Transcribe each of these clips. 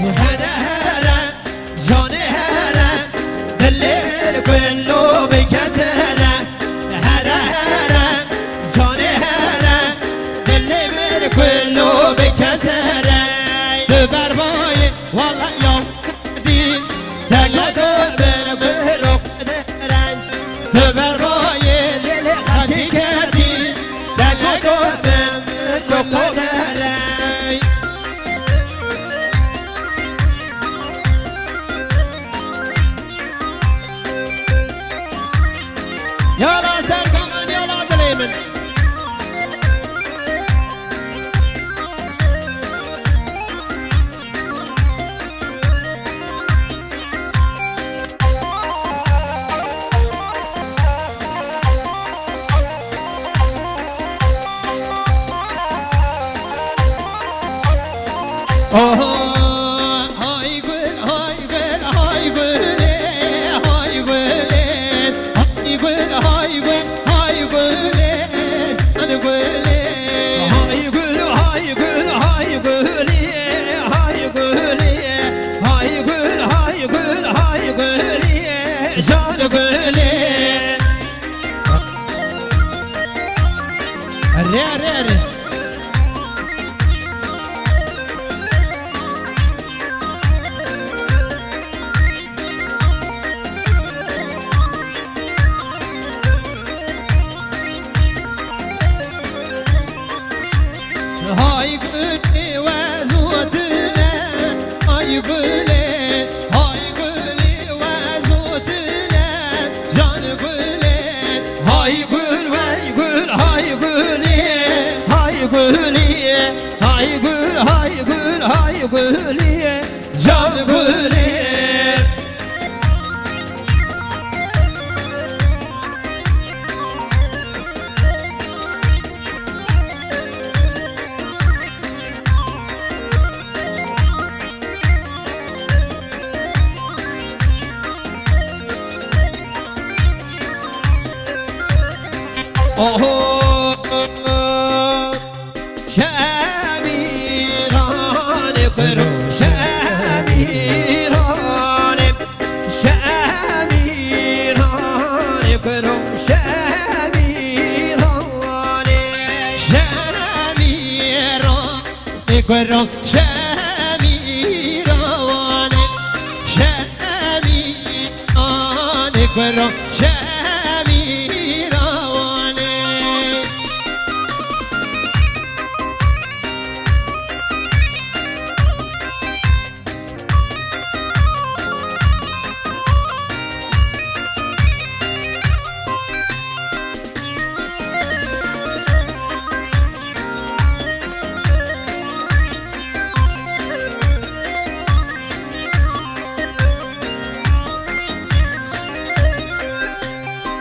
هلا هلا جوني هلا الليل كله بكسرة هلا هلا جوني هلا الليل كله بكسرة تبرباي والله يوم دين تقدر بالبروق دران تبرباي للحقيقة تقدر بالبروق دران يلا سرقان يلا قليمن هاي قول هاي قول هاي قول هاي قول هاي قول هاي قول هاي قول انا قول هاي قول هاي قول هاي قول هاي قول هاي قول هاي قول هاي قول جان قول ري ري ري هاي قولي وزوتنا هاي قولي هاي قولي وزوتنا جان قولي هاي قول هاي قول هاي قولي هاي قولي هاي قول هاي قول هاي قولي جان قولي شاميران قرو شاميران شاميران قرو شاميران شاميران قرو شاميران شاميران قرو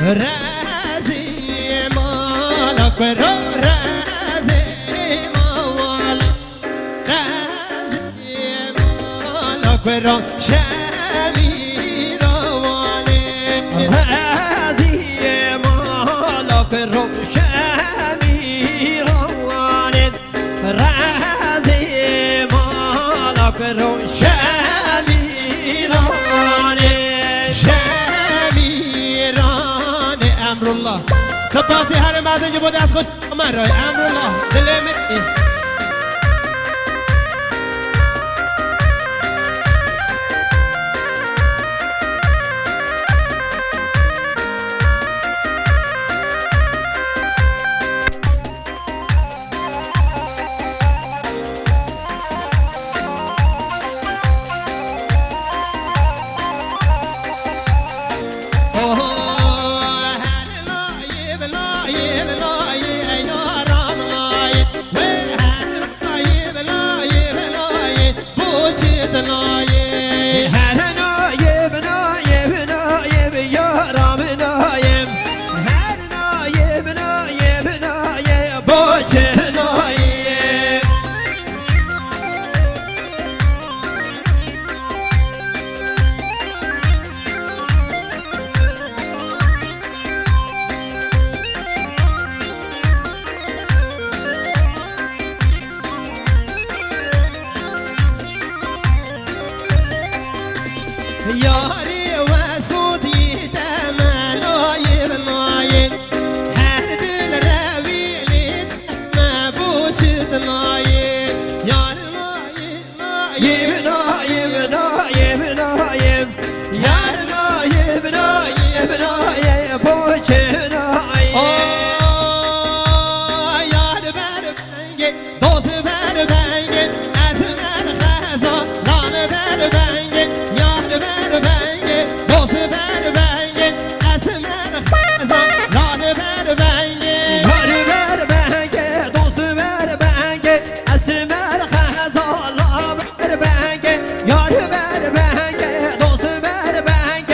رازي مالك رازي مالك رازي مالك شامير واني رازي مالك شامير واني رازي مالك شامير واني امر الله سطافي هر ما تجيبوا داخل مرة امر الله دلمي یاری وسود تمنای نای هر دل رویلی مبوشد نای یار نای نای نای نای یار نای نای نای بوچه نای یار بر بنگ دوست بر بنگ از من خزان لان بر بنگ یار بر بنگ دوست بر بنگ از من خزان لان بر بنگ یار بر بنگ دوست بر بنگ از من خزان لان بر بنگ یار بر بنگ دوست بر بنگ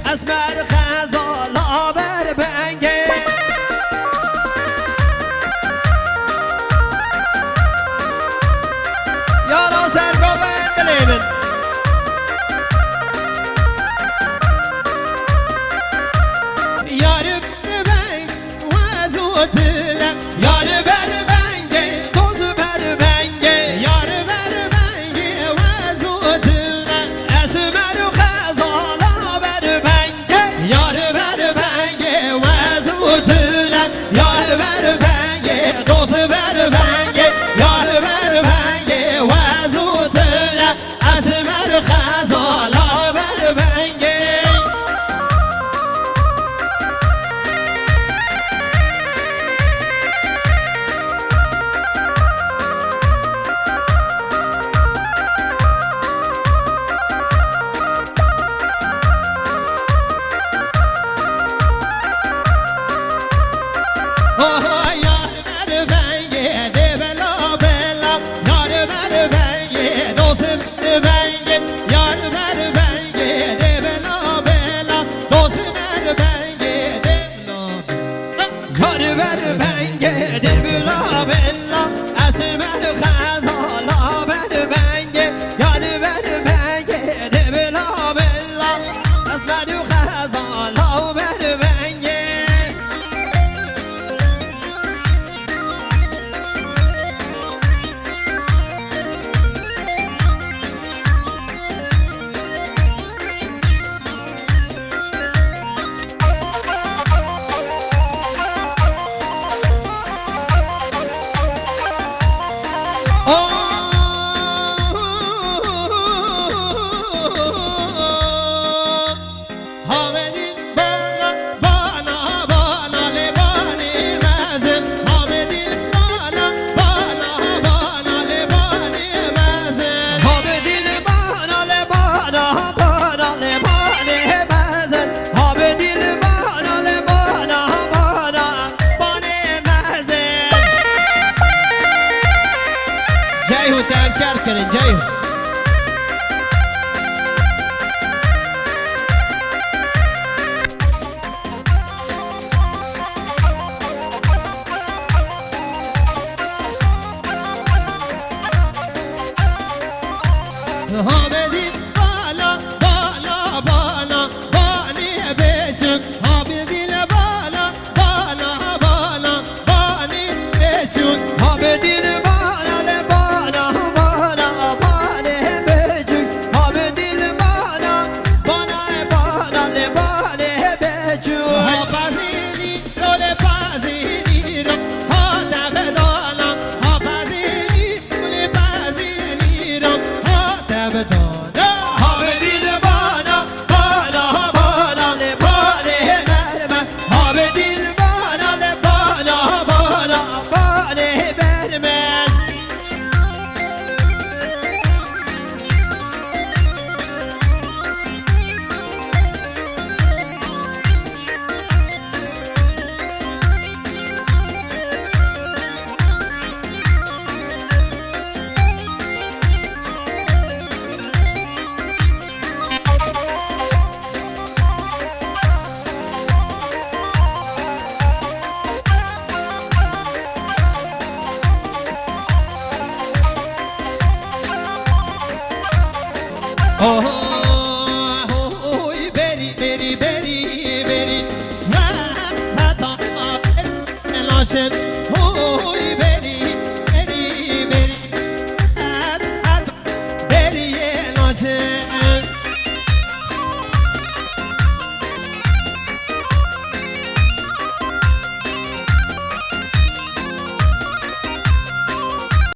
از من خزان لان بر بنگ یارا سرگوبند لیمن یار بنگ وزود لم یار بر بنگ دوز بر بنگ یار بر بنگ وزود لم اسمر خزالا بر بنگ یار بر بنگ وزود لم یار بر بنگ دوز بر بنگ یار بر بنگ وزود لم اسمر خزالا بر بنگ یار بر بنگ ده بلا بلا یار بر بنگ دوست بر بنگ یار بر بنگ ده بلا بلا دوست بر بنگ ده بلا یار بر بنگ ده بلا بلا اسمر خزالا بر بنگ یار بر بنگ ده بلا بلا اسمر خزالا بر بنگ جای هو تنکر کنین جای هو آمدید بالا بالا بالا بانی بچون آمدید بالا بالا بالا بانی بچون آمدید بالا بالا بالا بانی بچون آمدید بالا بالا بالا بانی بچون ها پذیری رول پذیری رو ها دم دالا ها پذیری رول پذیری رو ها دم دالا ها بدید بالا بالا بالا لبانه مرمه ها بدید بالا بالا بالا بانه مرمه بری بری بری بری تا ناشد بری بری بری بری ناشد